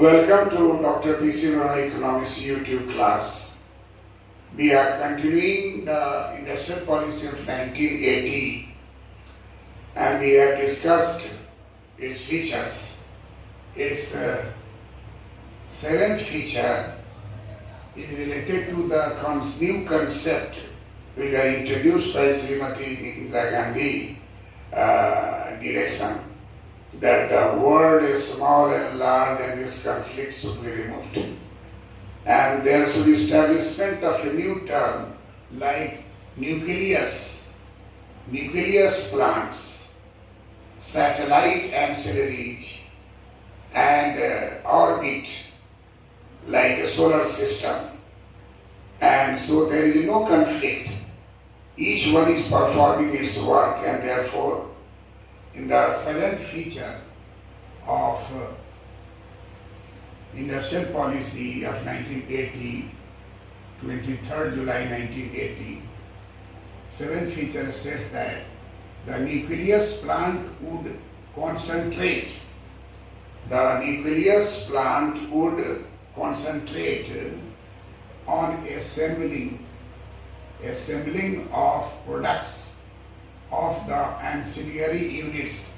Welcome to Dr. P.C. Roy Economics YouTube class. We are continuing the industrial policy of 1980 and we have discussed its features. Its seventh feature is related to the new concept which was introduced by Srimati Indira Gandhi direction, that the world is small and large and this conflict should be removed. And there should be establishment of a new term like nucleus plants, satellite ancillaries, and orbit like a solar system. And so there is no conflict. Each one is performing its work, and therefore in the seventh feature of industrial policy of 1980, 23rd July 1980, seventh feature states that the nucleus plant would concentrate on assembling of products of the ancillary units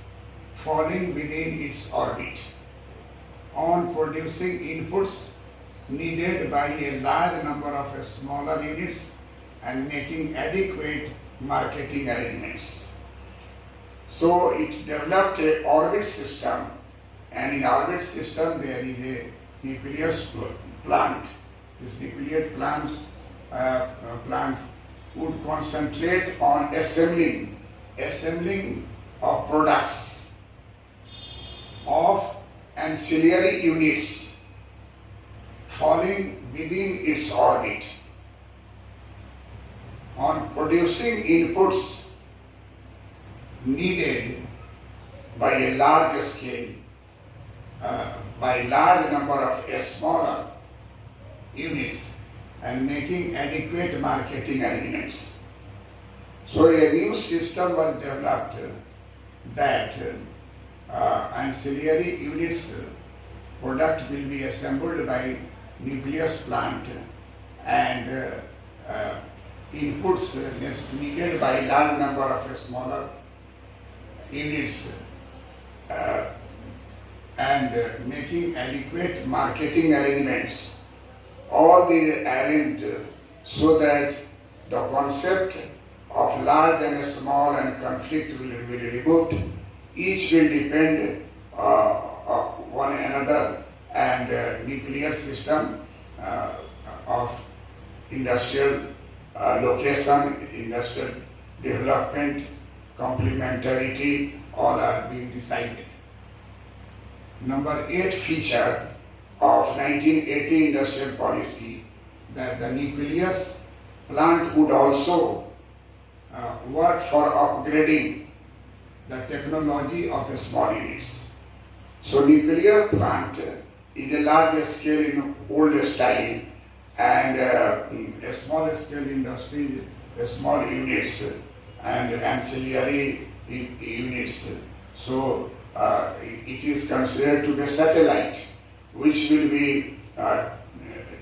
falling within its orbit, on producing inputs needed by a large number of smaller units and making adequate marketing arrangements. So it developed an orbit system, and in orbit system there is a nucleus plant. This nucleus plants would concentrate on assembling of products of ancillary units falling within its orbit, on producing inputs needed by a large scale, by large number of smaller units, and making adequate marketing arrangements. So a new system was developed that ancillary units product will be assembled by nucleus plant, and inputs needed by large number of smaller units, and making adequate marketing arrangements. All these arranged so that the concept of large and small and conflict will be removed. Each will depend one another, and nuclear system of industrial location, industrial development, complementarity, all are being decided. Number 8 feature of 1980 industrial policy, that the nucleus plant would also work for upgrading the technology of small units. So nuclear plant is a large scale in old style, and a small scale industry, small units and ancillary units. So it is considered to be a satellite which will be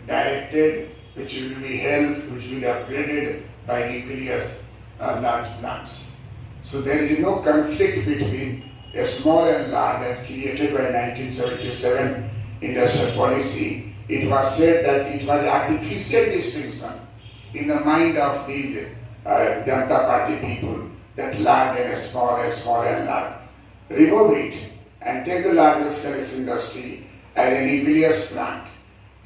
directed, which will be helped, which will be upgraded by nucleus large plants. So there is no conflict between a small and large as created by 1977 industrial policy. It was said that it was artificial distinction in the mind of these Janata Party people, that large and small and large. Remove it and take the largest scale industry as a nucleus plant,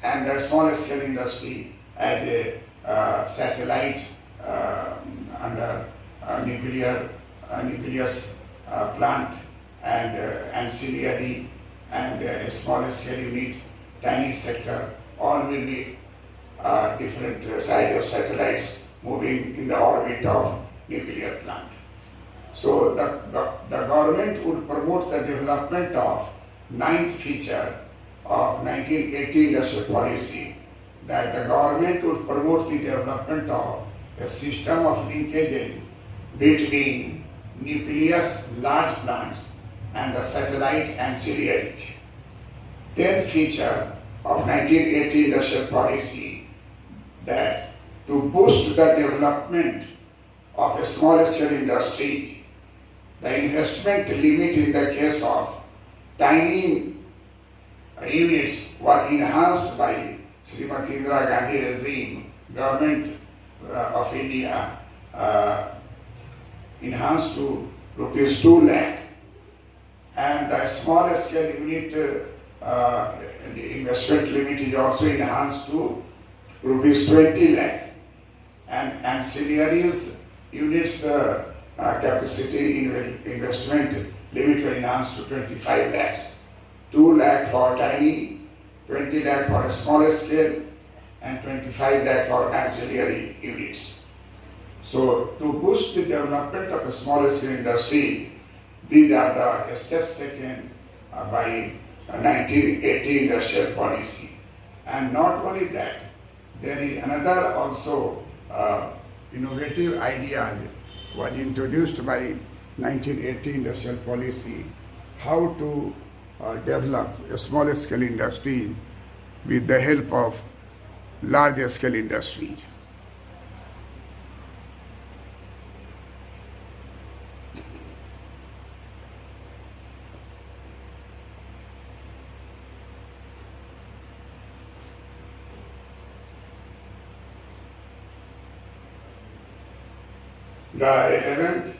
and the small scale industry as a satellite under nucleus plant, and ancillary and a small scale unit, tiny sector, all will be different size of satellites moving in the orbit of nuclear plant. So the government would promote the development of 9th feature of 1980 industrial policy, that the government would promote the development of a system of linkages between nucleus large plants and the satellite ancillaries. 10th feature of 1980 industrial policy that to boost the development of a small scale industry, the investment limit in the case of tiny units was enhanced by Srimati Indira Gandhi regime, government of India enhanced to rupees 2 lakh, and the small scale unit the investment limit is also enhanced to rupees 20 lakh, and ancillaries units capacity investment limit was enhanced to 25 lakhs, 2 lakh for tiny, 20 lakh for a smaller scale, and 25 lakh for ancillary units. So to boost the development of a smaller scale industry, these are the steps taken by 1980 industrial policy. And not only that, there is another also innovative idea was introduced by 1980 industrial policy, how to develop a smaller scale industry with the help of larger scale industry. The 11th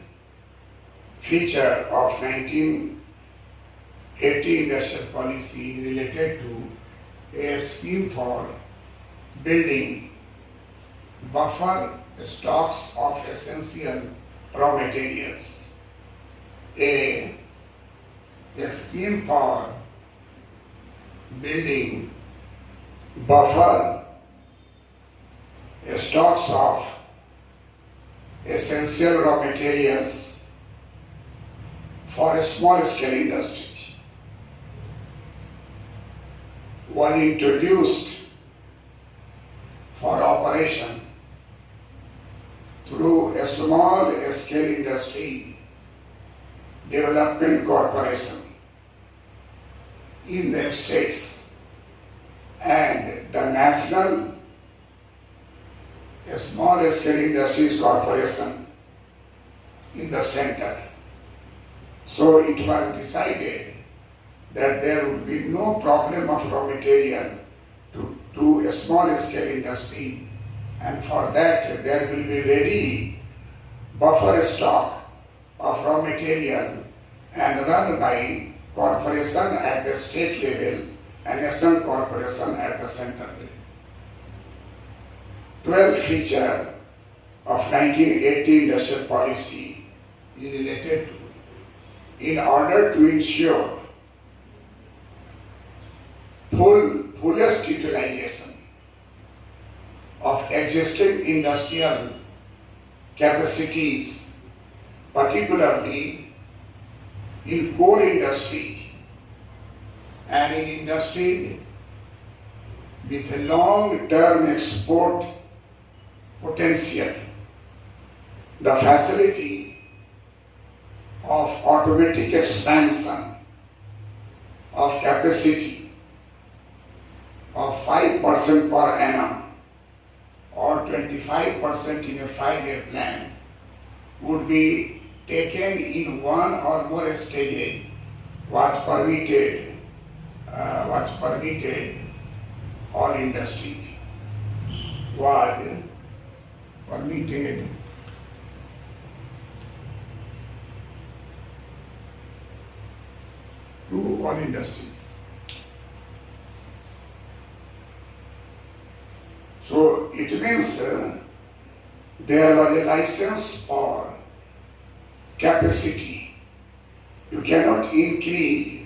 feature of 1980 industrial policy is related to a scheme for building buffer stocks of essential raw materials. A scheme for building buffer stocks of essential raw materials for a small scale industry was introduced for operation through a small scale industry development corporation in the states and the national a small scale industries corporation in the center. So it was decided that there would be no problem of raw material to a small scale industry, and for that there will be ready buffer stock of raw material and run by corporation at the state level and national corporation at the center level. 12th feature of 1980 industrial policy is related to, in order to ensure fullest utilization of existing industrial capacities, particularly in core industry and in industry with a long-term export potential, the facility of automatic expansion of capacity of 5% per annum or 25% in a 5-year plan would be taken in one or more stages was permitted all industry was permitted to all industry. So it means there was a license for capacity. You cannot increase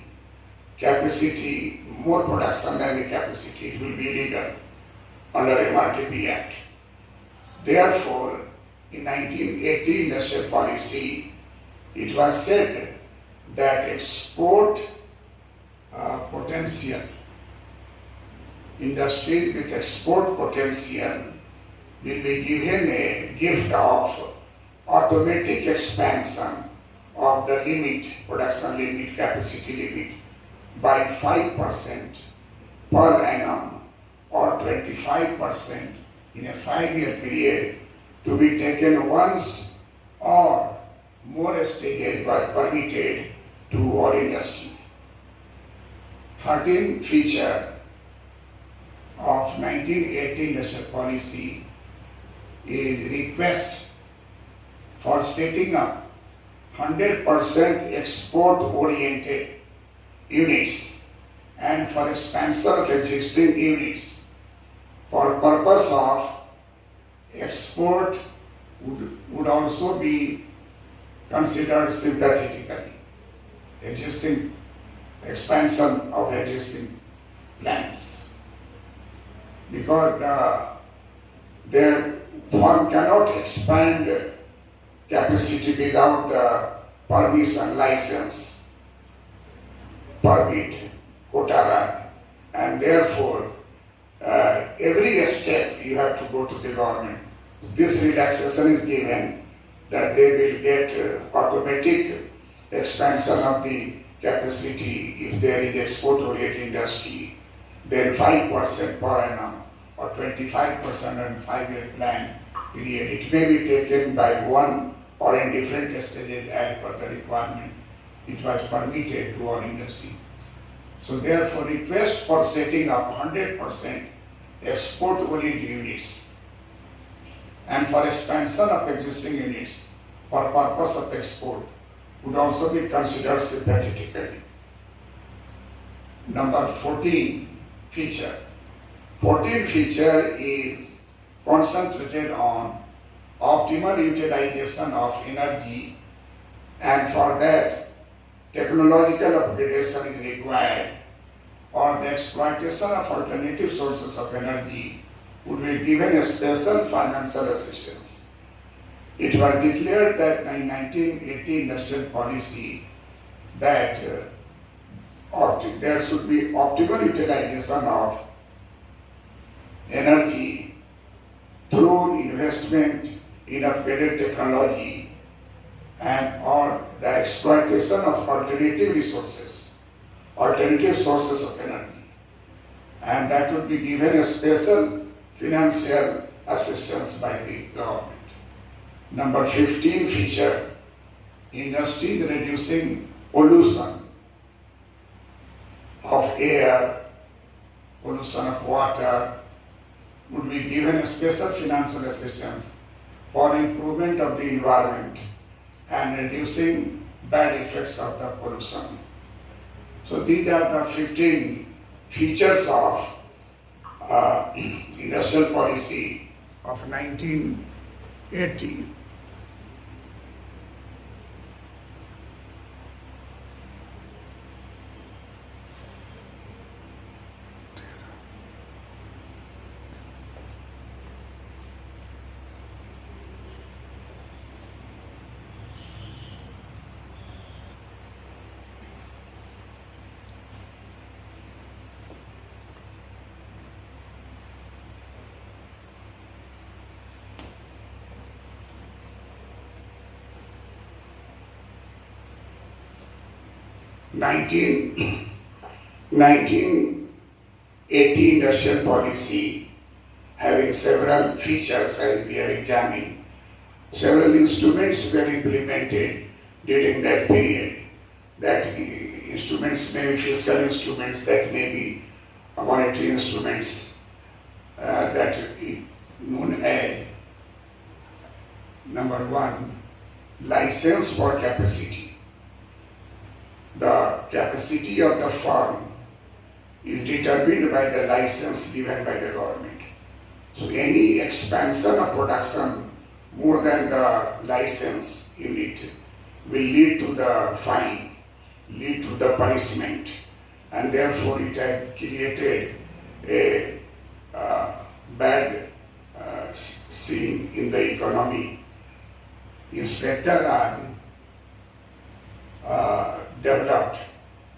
capacity, more production than the capacity. It will be illegal under MRTP Act. Therefore, in 1980 industrial policy, it was said that export potential, industry with export potential will be given a gift of automatic expansion of the limit, production limit, capacity limit by 5% per annum or 25% in a 5-year period to be taken once or more stages were permitted to our industry. 13th feature of 1980 Industrial Policy is request for setting up 100% export-oriented units and for expansion of existing units for purpose of export would also be considered sympathetically. Existing expansion of existing plants. Because their firm cannot expand capacity without the permission, license, permit, quota, and therefore every step you have to go to the government. This relaxation is given that they will get automatic expansion of the capacity if there is export-oriented industry, then 5% per annum or 25% on 5-year plan period. It may be taken by one or in different stages as per the requirement. It was permitted to our industry. So therefore, request for setting up 100% export-oriented units and for expansion of existing units for purpose of export would also be considered sympathetically. Number 14 feature. 14th feature is concentrated on optimal utilization of energy, and for that technological upgradation is required, or the exploitation of alternative sources of energy would be given a special financial assistance. It was declared that in 1980 Industrial Policy that there should be optimal utilization of energy through investment in upgraded technology and or the exploitation of alternative sources of energy, and that would be given a special financial assistance by the government. Number 15 feature, industry reducing pollution of air, pollution of water, would be given a special financial assistance for improvement of the environment and reducing bad effects of the pollution. So these are the 15 features of industrial policy of 1980. Nineteen 1980 industrial policy having several features as we are examining. Several instruments were implemented during that period. That instruments may be fiscal instruments, that may be monetary instruments, that is known as number 1, license for capacity. The capacity of the firm is determined by the license given by the government. So any expansion of production more than the license unit will lead to the fine, lead to the punishment, and therefore it has created a bad scene in the economy. Inspector are developed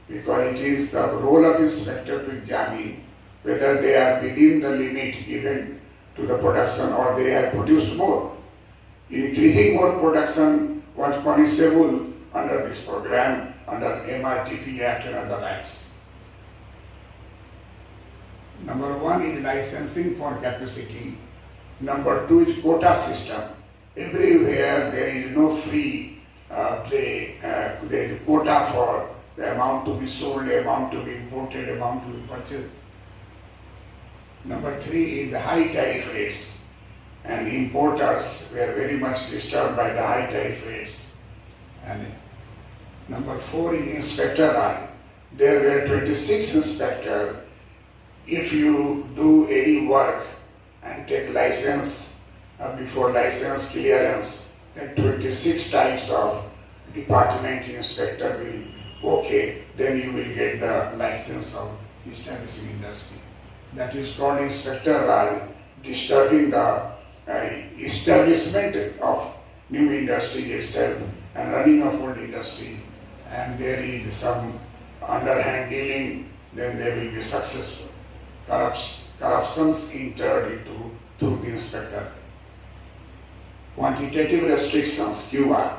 because it is the role of inspector to examine whether they are within the limit given to the production or they have produced more. Increasing more production was punishable under this program, under MRTP Act and other acts. Number one is licensing for capacity. Number two is quota system. Everywhere there is no free play. There is a quota for the amount to be sold, the amount to be imported, amount to be purchased. Number three is the high tariff rates. And importers were very much disturbed by the high tariff rates. And number four is inspector eye. There were 26 inspectors. If you do any work and take license before license clearance, then 26 types of department inspector will okay, then you will get the license of establishing industry. That is called inspector eye, disturbing the establishment of new industry itself and running of old industry. And there is some underhand dealing, then they will be successful. Corruptions entered into through the inspector. Quantitative restrictions, QR.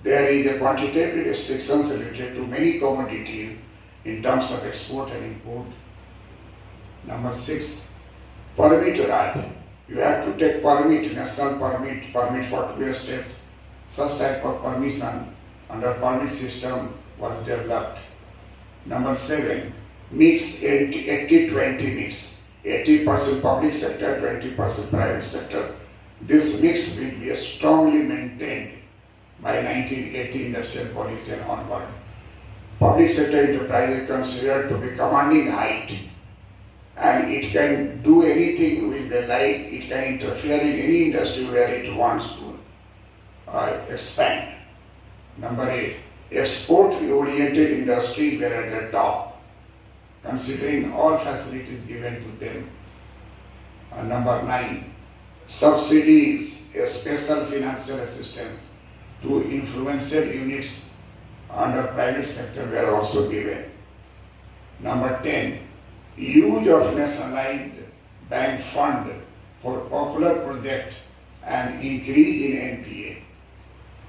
There is a quantitative restrictions related to many commodities in terms of export and import. Number six, permit right. You have to take permit, national permit for 12 states. Such type of permission under permit system was developed. Number seven, mix 80-20 mix. 80% public sector, 20% private sector. This mix will be strongly maintained by 1980 industrial policy and onward. Public sector enterprise is considered to be commanding height, and it can do anything with the light. It can interfere in any industry where it wants to expand. Number eight, export-oriented industry were at the top, considering all facilities given to them. Number nine, subsidies, a special financial assistance to influential units under private sector were also given. Number 10, use of nationalized bank fund for popular project and increase in NPA.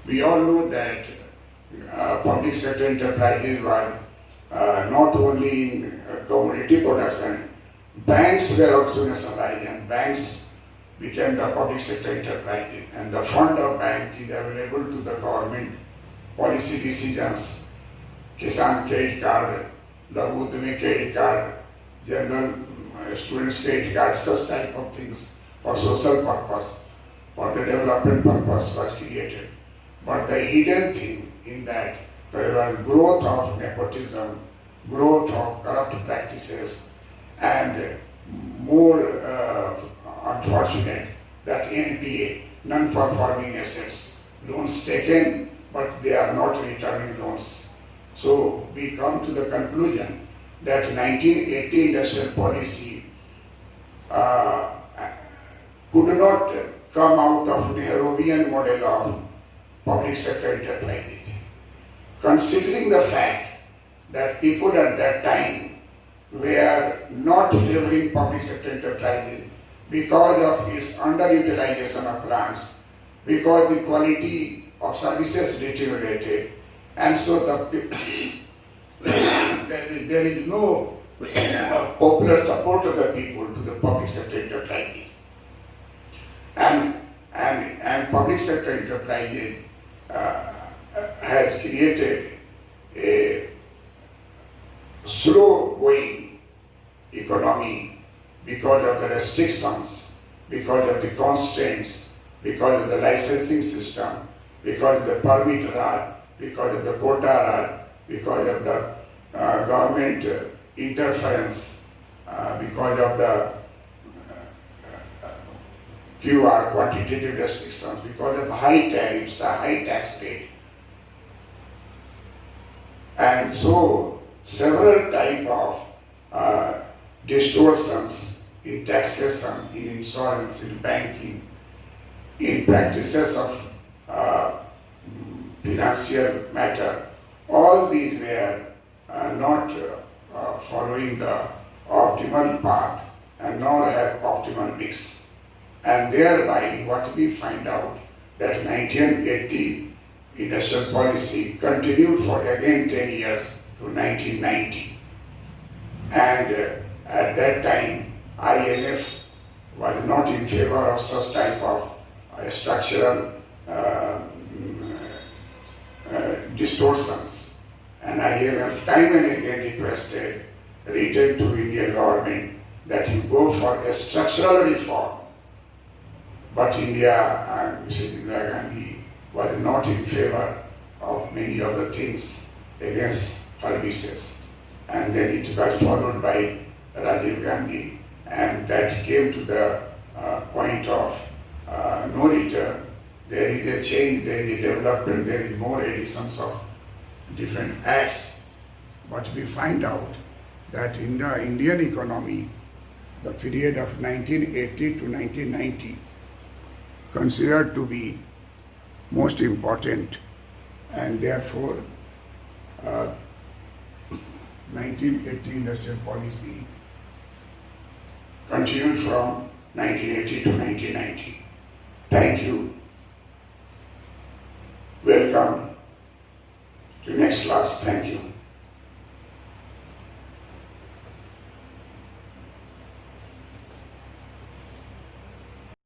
We all know that public sector enterprises were not only in commodity production, banks were also nationalized, and banks became the public sector enterprises, and the fund of bank is available to the government policy decisions, Kisan credit card, Laghu Udyami credit card, general students credit card, such type of things for social purpose, for the development purpose was created. But the hidden thing in that there was growth of nepotism, growth of corrupt practices, and more unfortunate that NPA, non-performing assets, loans taken but they are not returning loans. So we come to the conclusion that 1980 industrial policy could not come out of Nehruvian model of public sector enterprises. Considering the fact that people at that time were not favoring public sector enterprises because of its underutilization of plants, because the quality of services deteriorated, and so there is no popular support of the people to the public sector enterprises. And public sector enterprises has created a slow-going economy because of the restrictions, because of the constraints, because of the licensing system, because of the permit raj, because of the quota raj, because of the government interference, because of the QR, quantitative restrictions, because of high tariffs, high tax rate. And so several type of distortions in taxation, in insurance, in banking, in practices of financial matter, all these were not following the optimal path and nor have optimal mix. And thereby what we find out that 1980 industrial policy continued for again 10 years to 1990. And At that time, IMF was not in favor of such type of structural distortions. And IMF time and again requested, written to Indian government that you go for a structural reform. But India, Mrs. Indira Gandhi was not in favor of many of the things against her wishes. And then it was followed by Rajiv Gandhi, and that came to the point of no return. There is a change, there is a development, there is more additions of different acts. But we find out that in the Indian economy, the period of 1980 to 1990 considered to be most important, and therefore 1980 industrial policy continued from 1980 to 1990. Thank you. Welcome to next class. Thank you.